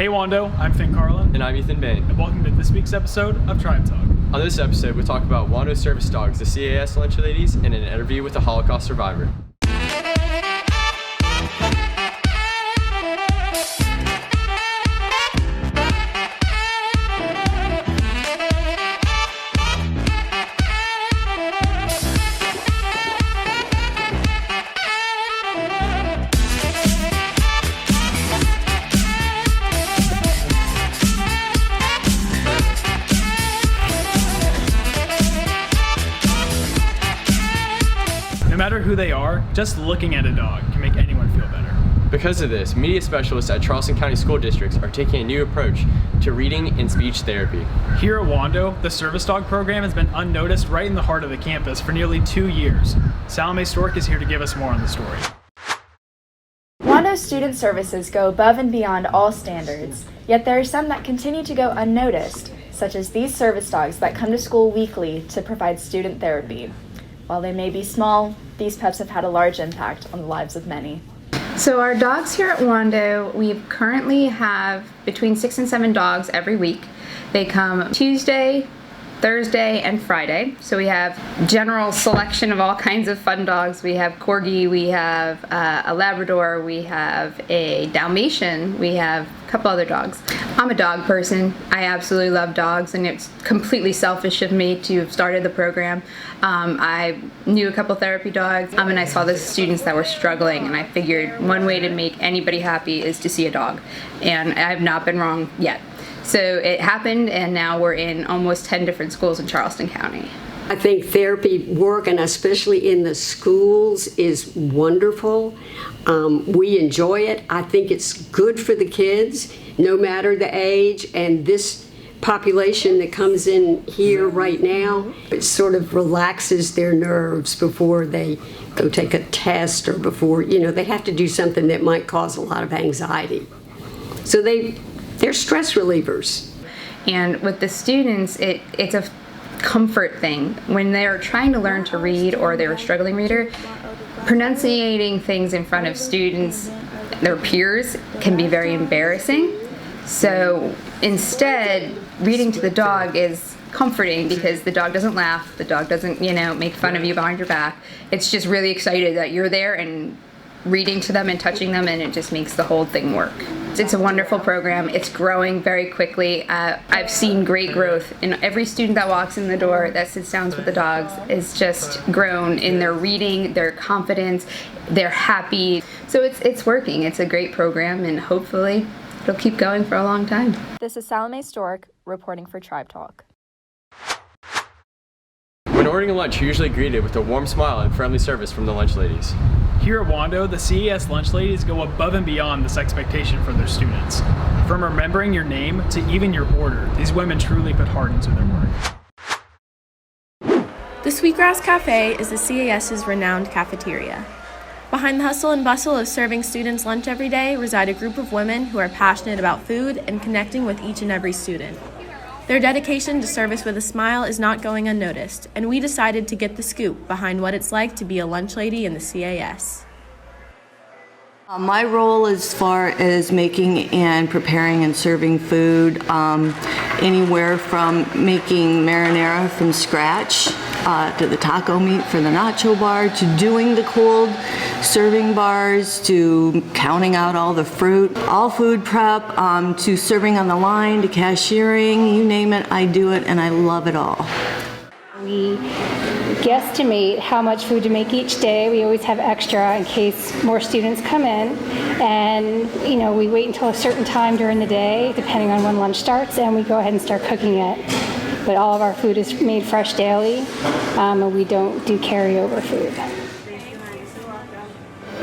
Hey Wanda, I'm Finn Carlin. And I'm Ethan Bain. And welcome to this week's episode of Tribe Talk. On this episode, we'll talk about Wanda's service dogs, the CAS lunch ladies, and an interview with a Holocaust survivor. No matter who they are, just looking at a dog can make anyone feel better. Because of this, media specialists at Charleston County School Districts are taking a new approach to reading and speech therapy. Here at Wanda, the service dog program has been unnoticed right in the heart of the campus for nearly 2 years. Salome Stork is here to give us more on the story. Wanda's student services go above and beyond all standards, yet there are some that continue to go unnoticed, such as these service dogs that come to school weekly to provide student therapy. While they may be small, these pets have had a large impact on the lives of many. So our dogs here at Wanda, we currently have between 6 and 7 dogs every week. They come Tuesday, Thursday, and Friday. So we have general selection of all kinds of fun dogs. We have Corgi, we have a Labrador, we have a Dalmatian, we have a couple other dogs. I'm a dog person. I absolutely love dogs, and it's completely selfish of me to have started the program. I knew a couple therapy dogs, and I saw the students that were struggling, and I figured one way to make anybody happy is to see a dog, and I have not been wrong yet. So it happened, and now we're in almost 10 different schools in Charleston County. I think therapy work, and especially in the schools, is wonderful. We enjoy it. I think it's good for the kids, no matter the age, and this population that comes in here right now, it sort of relaxes their nerves before they go take a test or before, they have to do something that might cause a lot of anxiety. So they're stress relievers. And with the students, it's a comfort thing. When they're trying to learn to read or they're a struggling reader, pronunciating things in front of students, their peers, can be very embarrassing. So instead, reading to the dog is comforting because the dog doesn't laugh, the dog doesn't, make fun of you behind your back. It's just really excited that you're there and reading to them and touching them, and it just makes the whole thing work. It's a wonderful program. It's growing very quickly. I've seen great growth in every student that walks in the door that sits down with the dogs is just grown in their reading, their confidence, they're happy. So it's working. It's a great program, and hopefully it'll keep going for a long time. This is Salome Stork reporting for Tribe Talk. When ordering lunch, you're usually greeted with a warm smile and friendly service from the lunch ladies. Here at Wanda, the CES lunch ladies go above and beyond this expectation for their students. From remembering your name to even your order, these women truly put heart into their work. The Sweetgrass Cafe is the CAS's renowned cafeteria. Behind the hustle and bustle of serving students lunch every day reside a group of women who are passionate about food and connecting with each and every student. Their dedication to service with a smile is not going unnoticed, and we decided to get the scoop behind what it's like to be a lunch lady in the CAS. My role as far as making and preparing and serving food, anywhere from making marinara from scratch to the taco meat for the nacho bar, to doing the cold serving bars, to counting out all the fruit, all food prep, to serving on the line, to cashiering, you name it, I do it, and I love it all. We guesstimate how much food to make each day. We always have extra in case more students come in, and we wait until a certain time during the day, depending on when lunch starts, and we go ahead and start cooking it. But all of our food is made fresh daily, and we don't do carryover food.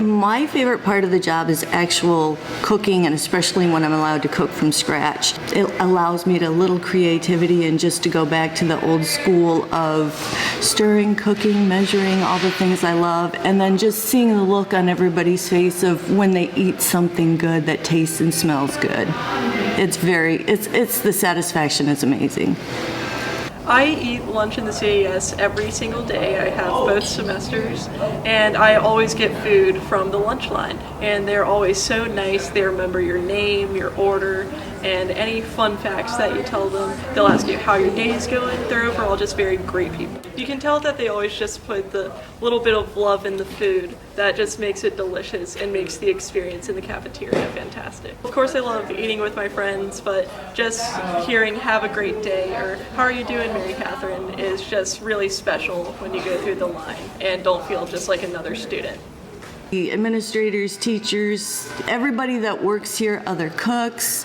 My favorite part of the job is actual cooking, and especially when I'm allowed to cook from scratch. It allows me to little creativity and just to go back to the old school of stirring, cooking, measuring, all the things I love, and then just seeing the look on everybody's face of when they eat something good that tastes and smells good. It's the satisfaction is amazing. I eat lunch in the CAS every single day. I have both semesters, and I always get food from the lunch line. And they're always so nice. They remember your name, your order, and any fun facts that you tell them. They'll ask you how your day is going. They're overall just very great people. You can tell that they always just put the little bit of love in the food that just makes it delicious and makes the experience in the cafeteria fantastic. Of course, I love eating with my friends, but just hearing "have a great day" or "how are you doing, Mary Catherine" is just really special when you go through the line and don't feel just like another student. The administrators, teachers, everybody that works here, other cooks,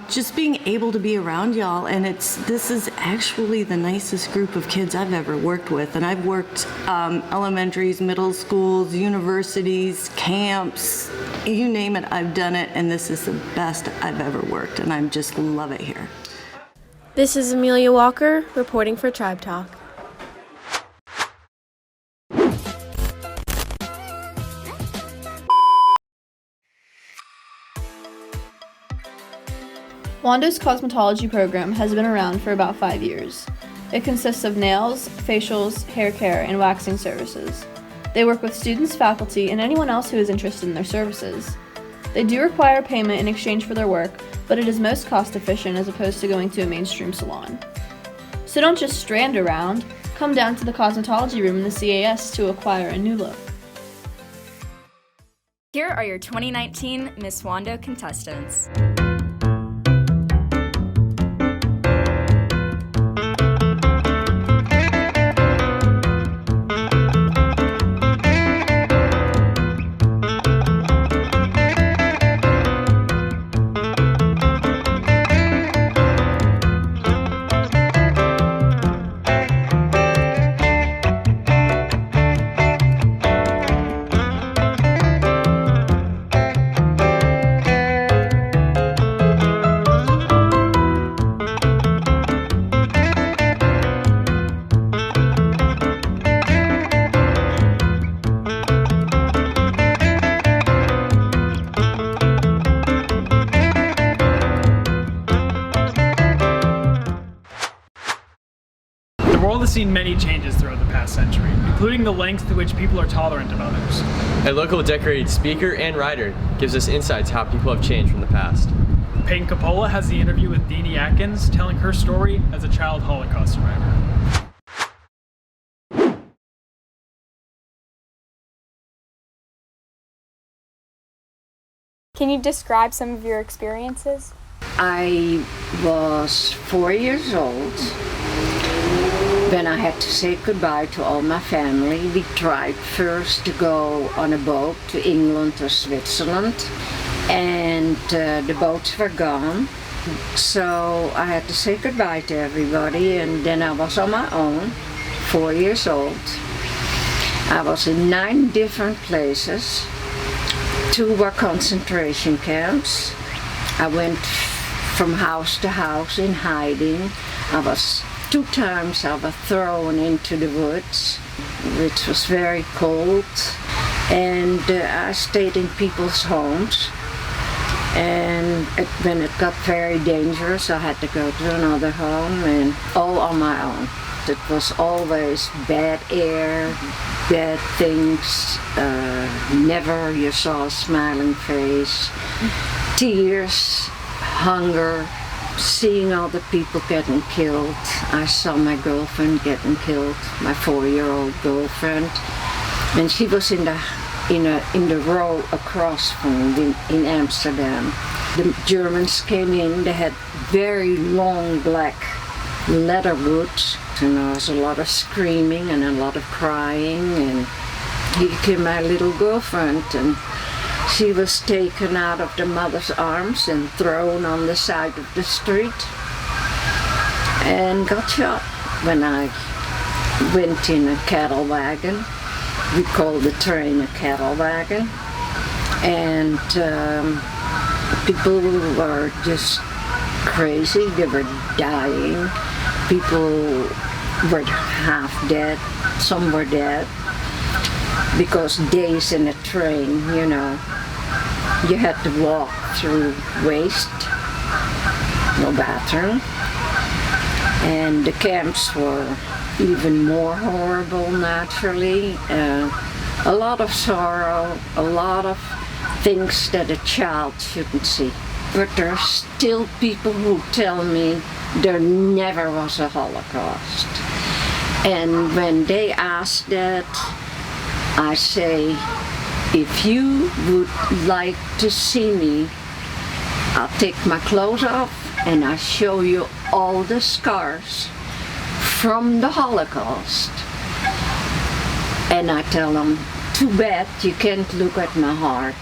just being able to be around y'all, and this is actually the nicest group of kids I've ever worked with. And I've worked elementaries, middle schools, universities, camps, you name it, I've done it, and this is the best I've ever worked, and I just love it here. This is Amelia Walker reporting for Tribe Talk. Wanda's cosmetology program has been around for about 5 years. It consists of nails, facials, hair care, and waxing services. They work with students, faculty, and anyone else who is interested in their services. They do require payment in exchange for their work, but it is most cost efficient as opposed to going to a mainstream salon. So don't just strand around, come down to the cosmetology room in the CAS to acquire a new look. Here are your 2019 Miss Wanda contestants. The world has seen many changes throughout the past century, including the length to which people are tolerant of others. A local decorated speaker and writer gives us insights how people have changed from the past. Peyton Coppola has the interview with Deanie Atkins, telling her story as a child Holocaust survivor. Can you describe some of your experiences? I was 4 years old when I had to say goodbye to all my family. We tried first to go on a boat to England or Switzerland, and the boats were gone. So I had to say goodbye to everybody, and then I was on my own, 4 years old. I was in 9 different places. 2 were concentration camps. I went from house to house in hiding. 2 times I was thrown into the woods, which was very cold. And I stayed in people's homes. And when it got very dangerous, I had to go to another home, and all on my own. It was always bad air, bad things, never you saw a smiling face, tears, hunger, seeing all the people getting killed. I saw my girlfriend getting killed, my 4-year-old girlfriend, and she was in the row across from me in Amsterdam. The Germans came in, they had very long black leather boots, and there was a lot of screaming and a lot of crying, and he became my little girlfriend, and she was taken out of the mother's arms and thrown on the side of the street and got shot when I went in a cattle wagon. We called the train a cattle wagon, and people were just crazy. They were dying. People were half dead. Some were dead because days in a train, you know, you had to walk through waste, no bathroom, And the camps were even more horrible, naturally. A lot of sorrow, a lot of things that a child shouldn't see. But there are still people who tell me there never was a Holocaust. And when they ask that, I say, if you would like to see me, I'll take my clothes off and I show you all the scars from the Holocaust. And I tell them, too bad you can't look at my heart,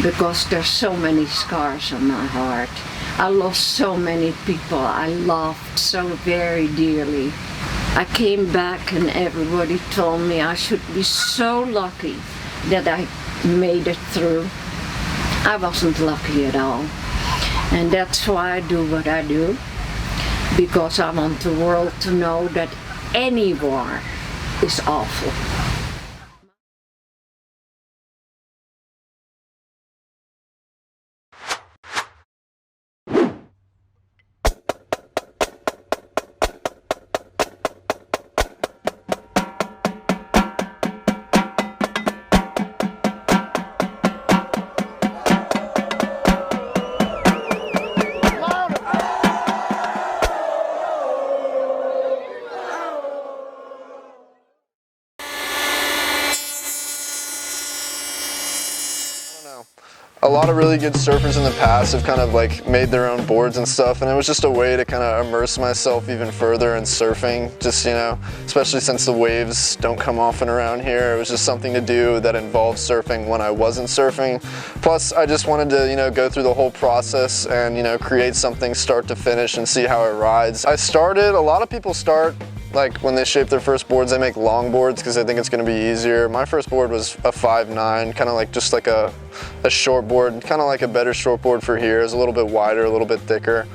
because there's so many scars on my heart. I lost so many people I loved so very dearly. I came back and everybody told me I should be so lucky that I made it through. I wasn't lucky at all. And that's why I do what I do, because I want the world to know that any war is awful. A lot of really good surfers in the past have kind of like made their own boards and stuff, and it was just a way to kind of immerse myself even further in surfing, just, you know, especially since the waves don't come often around here. It was just something to do that involved surfing when I wasn't surfing. Plus, I just wanted to, you know, go through the whole process and, you know, create something start to finish and see how it rides. A lot of people start like when they shape their first boards, they make long boards because they think it's going to be easier. My first board was a 5'9", kind of like just like a short board, kind of like a better short board for here. It's a little bit wider, a little bit thicker.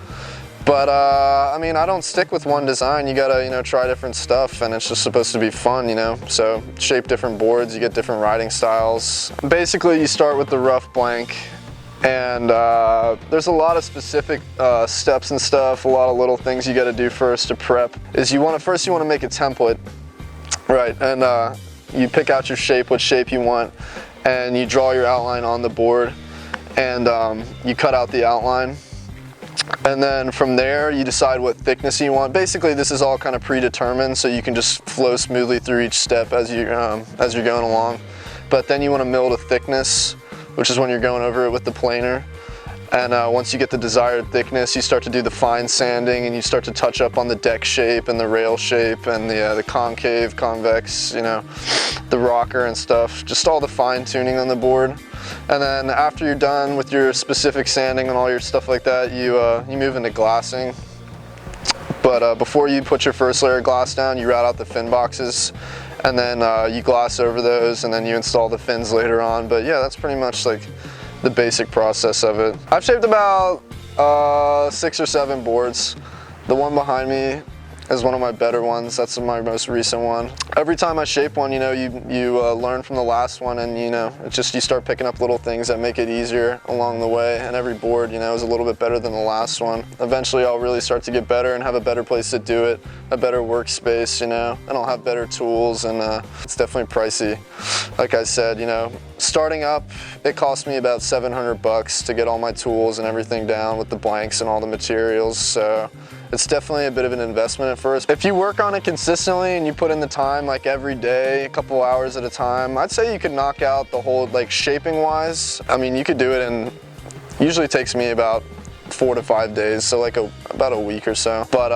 But I mean, I don't stick with one design. You gotta, you know, try different stuff, and it's just supposed to be fun, you know. So shape different boards, you get different riding styles. Basically, you start with the rough blank. And there's a lot of specific steps and stuff, a lot of little things you got to do first to prep. Is you want to make a template, right? And you pick out your shape, what shape you want, and you draw your outline on the board, and you cut out the outline. And then from there, you decide what thickness you want. Basically, this is all kind of predetermined, so you can just flow smoothly through each step as you're going along. But then you want to mill to thickness, which is when you're going over it with the planer. And once you get the desired thickness, you start to do the fine sanding, and you start to touch up on the deck shape and the rail shape and the concave, convex, you know, the rocker and stuff. Just all the fine tuning on the board. And then after you're done with your specific sanding and all your stuff like that, you move into glassing. But before you put your first layer of glass down, you route out the fin boxes, and then you glass over those, and then you install the fins later on. But yeah, that's pretty much like the basic process of it. I've shaped about 6 or 7 boards. The one behind me is one of my better ones. That's my most recent one. Every time I shape one, you know, you learn from the last one, and you know, it's just you start picking up little things that make it easier along the way, and every board, you know, is a little bit better than the last one. Eventually I'll really start to get better and have a better place to do it, a better workspace, you know, and I'll have better tools, and it's definitely pricey. Like I said, you know, starting up, it cost me about $700 to get all my tools and everything down with the blanks and all the materials, so it's definitely a bit of an investment at first. If you work on it consistently and you put in the time, like every day, a couple hours at a time, I'd say you could knock out the whole, like shaping wise. I mean, you could do it in, usually takes me about 4 to 5 days, so like about a week or so. But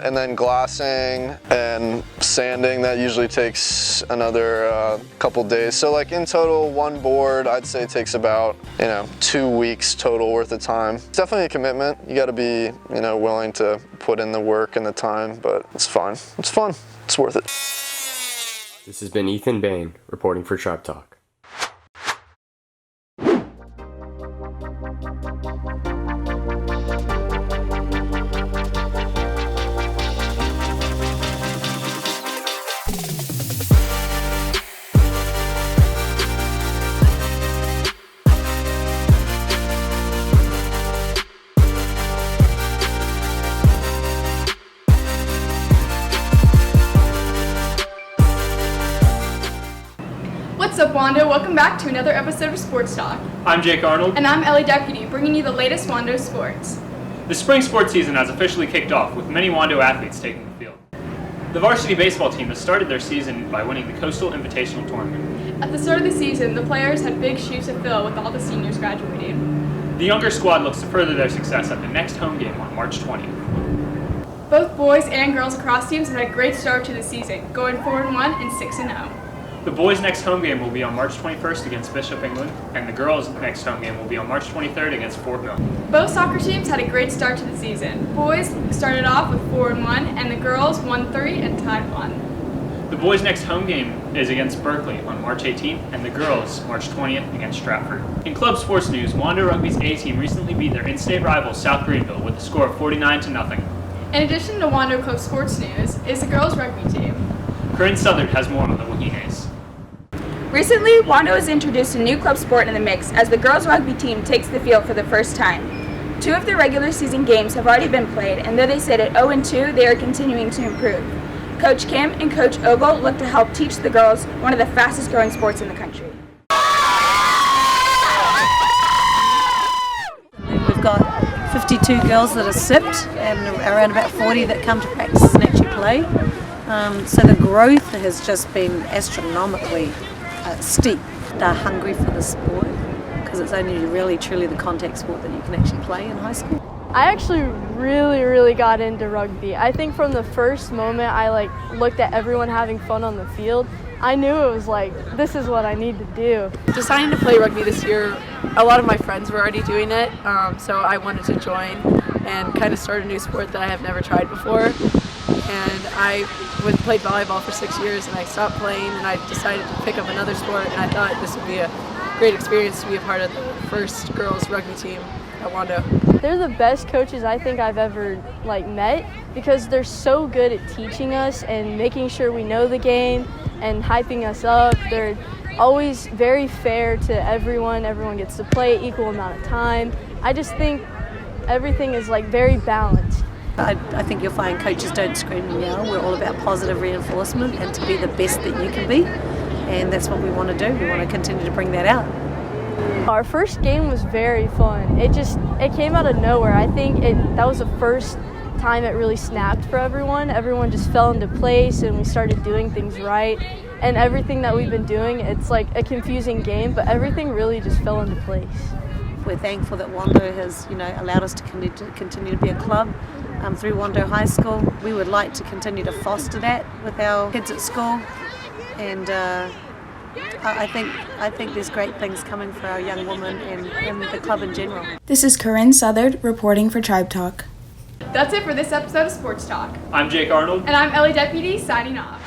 and then glassing and sanding, that usually takes another couple days. So like in total, one board I'd say takes about, you know, 2 weeks total worth of time. It's definitely a commitment. You got to be, you know, willing to put in the work and the time, but it's fun. It's fun. It's worth it. This has been Ethan Bain reporting for Tribe Talk. Wanda, welcome back to another episode of Sports Talk. I'm Jake Arnold. And I'm Ellie Deputy, bringing you the latest Wando sports. The spring sports season has officially kicked off, with many Wando athletes taking the field. The varsity baseball team has started their season by winning the Coastal Invitational Tournament. At the start of the season, the players had big shoes to fill with all the seniors graduating. The younger squad looks to further their success at the next home game on March 20th. Both boys and girls lacrosse teams have had a great start to the season, going 4-1 and 6-0. The boys' next home game will be on March 21st against Bishop England, and the girls' next home game will be on March 23rd against Fort Mill. Both soccer teams had a great start to the season. Boys started off with 4-1, and the girls won 3 and tied 1. The boys' next home game is against Berkeley on March 18th, and the girls March 20th against Stratford. In club sports news, Wando Rugby's A team recently beat their in-state rival South Greenville with a score of 49-0. In addition to Wando Club sports news, is the girls' rugby team. Corinne Southern has more on the Wahines. Recently, Wando has introduced a new club sport in the mix as the girls' rugby team takes the field for the first time. 2 of the regular season games have already been played, and though they sit at 0-2, they are continuing to improve. Coach Kim and Coach Ogle look to help teach the girls one of the fastest growing sports in the country. We've got 52 girls that are sipped and around about 40 that come to practice and actually play. So the growth has just been astronomically steep. They're hungry for the sport because it's only really truly the contact sport that you can actually play in high school. I actually really got into rugby. I think from the first moment I looked at everyone having fun on the field, I knew it was this is what I need to do. Deciding to play rugby this year, a lot of my friends were already doing it, so I wanted to join and kind of start a new sport that I have never tried before. And I played volleyball for 6 years and I stopped playing and I decided to pick up another sport, and I thought this would be a great experience to be a part of the first girls rugby team at Wando. They're the best coaches I think I've ever met because they're so good at teaching us and making sure we know the game and hyping us up. They're always very fair to everyone. Everyone gets to play equal amount of time. I just think everything is very balanced. I think you'll find coaches don't scream and yell. We're all about positive reinforcement and to be the best that you can be, and that's what we want to do. We want to continue to bring that out. Our first game was very fun. It came out of nowhere. I think that was the first time it really snapped for everyone. Everyone just fell into place and we started doing things right. And everything that we've been doing, it's a confusing game, but everything really just fell into place. We're thankful that Wando has, allowed us to continue to be a club through Wando High School. We would like to continue to foster that with our kids at school, and I think there's great things coming for our young women and the club in general. This is Corinne Southard reporting for Tribe Talk. That's it for this episode of Sports Talk. I'm Jake Arnold. And I'm Ellie Deputy, signing off.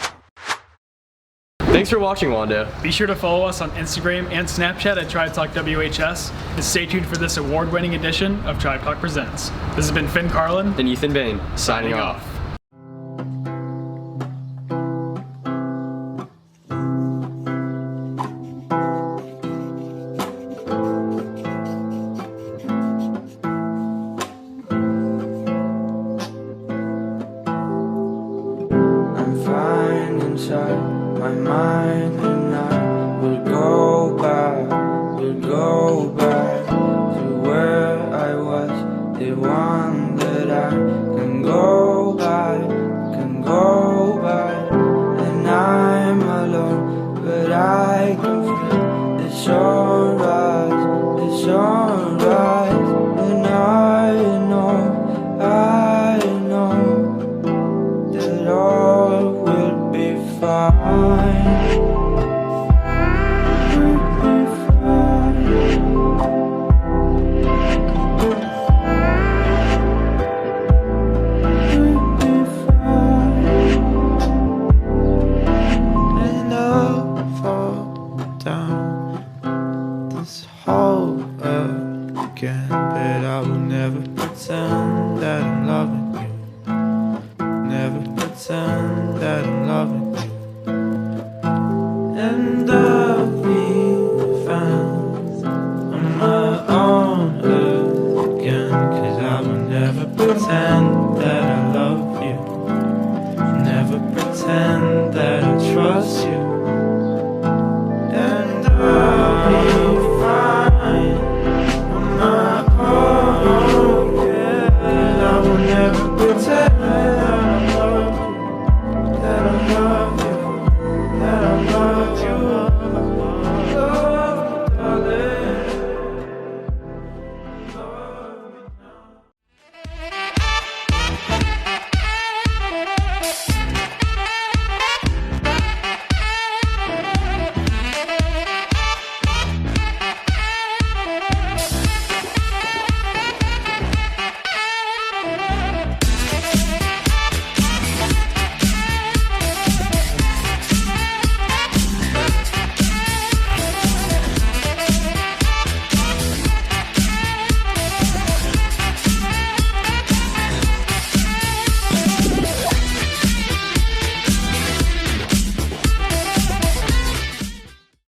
Thanks for watching, Wanda. Be sure to follow us on Instagram and Snapchat at Tribe Talk WHS, and stay tuned for this award-winning edition of Tribe Talk Presents. This has been Finn Carlin and Ethan Bain, signing off. I'm flying inside my mind, and I will go back to where I was, the one that I can go back, and I'm alone, but I can feel the sunrise, and I know that all will be fine. But I will never pretend that I'm loving you. Never pretend that I'm loving you. And I'll be fine on my own earth again, 'cause I will never pretend